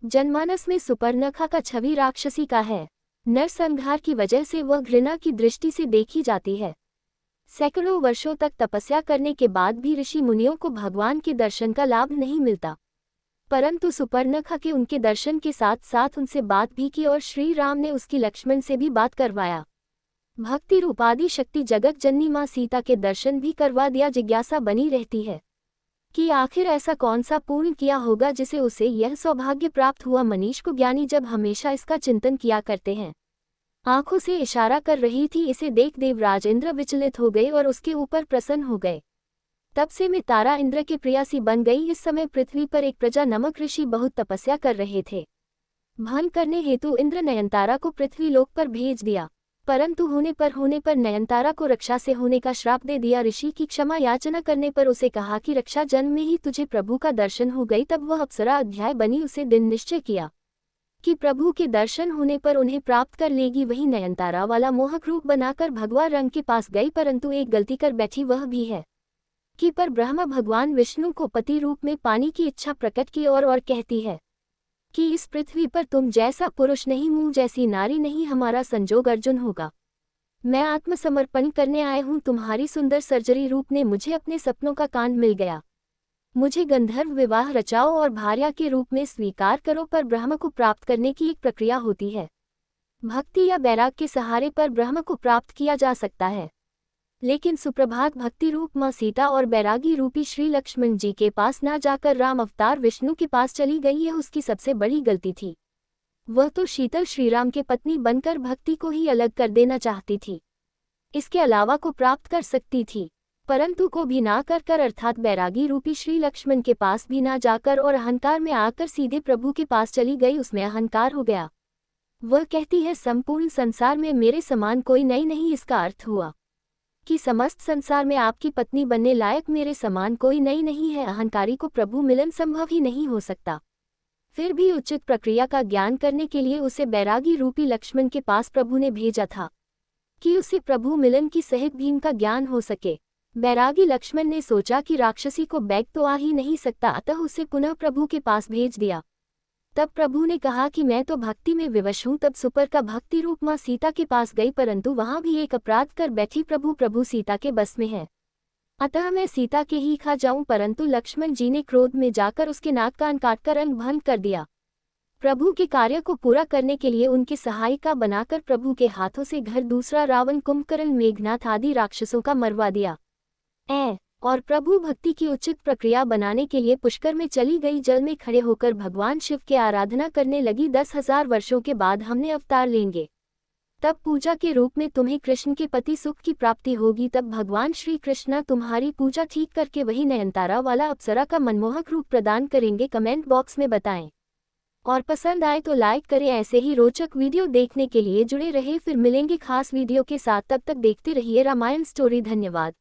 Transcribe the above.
जनमानस में सुपर्णखा का छवि राक्षसी का है। नरसंहार की वजह से वह घृणा की दृष्टि से देखी जाती है। सैकड़ों वर्षों तक तपस्या करने के बाद भी ऋषि मुनियों को भगवान के दर्शन का लाभ नहीं मिलता, परंतु सुपर्णखा के उनके दर्शन के साथ साथ उनसे बात भी की और श्री राम ने उसकी लक्ष्मण से भी बात करवाया। भक्ति रूपादि शक्ति जगत जननी माँ सीता के दर्शन भी करवा दिया। जिज्ञासा बनी रहती है कि आखिर ऐसा कौन सा पुण्य किया होगा जिसे उसे यह सौभाग्य प्राप्त हुआ। मनीष को ज्ञानी जब हमेशा इसका चिंतन किया करते हैं। आंखों से इशारा कर रही थी, इसे देख देवराज इंद्र विचलित हो गए और उसके ऊपर प्रसन्न हो गए। तब से मैं तारा इंद्र के प्रियासी बन गई। इस समय पृथ्वी पर एक प्रजा नमक ऋषि बहुत तपस्या कर रहे थे। भंग करने हेतु इंद्र नयनतारा को पृथ्वी लोक पर भेज दिया, परंतु होने पर नयनतारा को रक्षा से होने का श्राप दे दिया। ऋषि की क्षमा याचना करने पर उसे कहा कि रक्षा जन्म में ही तुझे प्रभु का दर्शन हो गई। तब वह अप्सरा अध्याय बनी। उसे दिन निश्चय किया कि प्रभु के दर्शन होने पर उन्हें प्राप्त कर लेगी। वही नयनतारा वाला मोहक रूप बनाकर भगवा रंग के पास गई, परंतु एक गलती कर बैठी, वह भी है कि पर ब्रह्मा भगवान विष्णु को पति रूप में पाने की इच्छा प्रकट की और कहती है कि इस पृथ्वी पर तुम जैसा पुरुष नहीं, मुझ जैसी नारी नहीं, हमारा संजोग अर्जुन होगा। मैं आत्मसमर्पण करने आए हूँ। तुम्हारी सुंदर सर्जरी रूप ने मुझे अपने सपनों का कांड मिल गया। मुझे गंधर्व विवाह रचाओ और भार्या के रूप में स्वीकार करो। पर ब्रह्म को प्राप्त करने की एक प्रक्रिया होती है। भक्ति या बैराग के सहारे पर ब्रह्म को प्राप्त किया जा सकता है, लेकिन सुप्रभात भक्ति रूप माँ सीता और बैरागी रूपी श्री लक्ष्मण जी के पास ना जाकर राम अवतार विष्णु के पास चली गई। यह उसकी सबसे बड़ी गलती थी। वह तो शीतल श्रीराम के पत्नी बनकर भक्ति को ही अलग कर देना चाहती थी। इसके अलावा को प्राप्त कर सकती थी, परंतु को भी ना कर अर्थात बैरागी रूपी श्री लक्ष्मण के पास भी ना जाकर और अहंकार में आकर सीधे प्रभु के पास चली गई। उसमें अहंकार हो गया। वह कहती है, संपूर्ण संसार में मेरे समान कोई नहीं। इसका अर्थ हुआ कि समस्त संसार में आपकी पत्नी बनने लायक मेरे समान कोई नहीं है। अहंकारी को प्रभु मिलन संभव ही नहीं हो सकता। फिर भी उचित प्रक्रिया का ज्ञान करने के लिए उसे बैरागी रूपी लक्ष्मण के पास प्रभु ने भेजा था कि उसे प्रभु मिलन की सहित भीम का ज्ञान हो सके। बैरागी लक्ष्मण ने सोचा कि राक्षसी को बैग तो आ ही नहीं सकता, अतः उसे पुनः प्रभु के पास भेज दिया। तब प्रभु ने कहा कि मैं तो भक्ति में विवश हूँ। तब सुपर का भक्ति रूप माँ सीता के पास गई, परंतु वहां भी एक अपराध कर बैठी। प्रभु सीता के बस में है, अतः मैं सीता के ही खा जाऊं। परंतु लक्ष्मण जी ने क्रोध में जाकर उसके नाक कान काटकर अंग भंग कर दिया। प्रभु के कार्य को पूरा करने के लिए उनके सहायिका बनाकर प्रभु के हाथों से घर दूसरा रावण, कुंभकर्ण, मेघनाथ आदि राक्षसों का मरवा दिया। और प्रभु भक्ति की उचित प्रक्रिया बनाने के लिए पुष्कर में चली गई। जल में खड़े होकर भगवान शिव की आराधना करने लगी। 10,000 वर्षों के बाद हमने अवतार लेंगे, तब पूजा के रूप में तुम्हें कृष्ण के पति सुख की प्राप्ति होगी। तब भगवान श्री कृष्ण तुम्हारी पूजा ठीक करके वही नयनतारा वाला अप्सरा का मनमोहक रूप प्रदान करेंगे। कमेंट बॉक्स में बताएं और पसंद आए तो लाइक करें। ऐसे ही रोचक वीडियो देखने के लिए जुड़े रहे। फिर मिलेंगे खास वीडियो के साथ, तब तक देखते रहिए रामायण स्टोरी। धन्यवाद।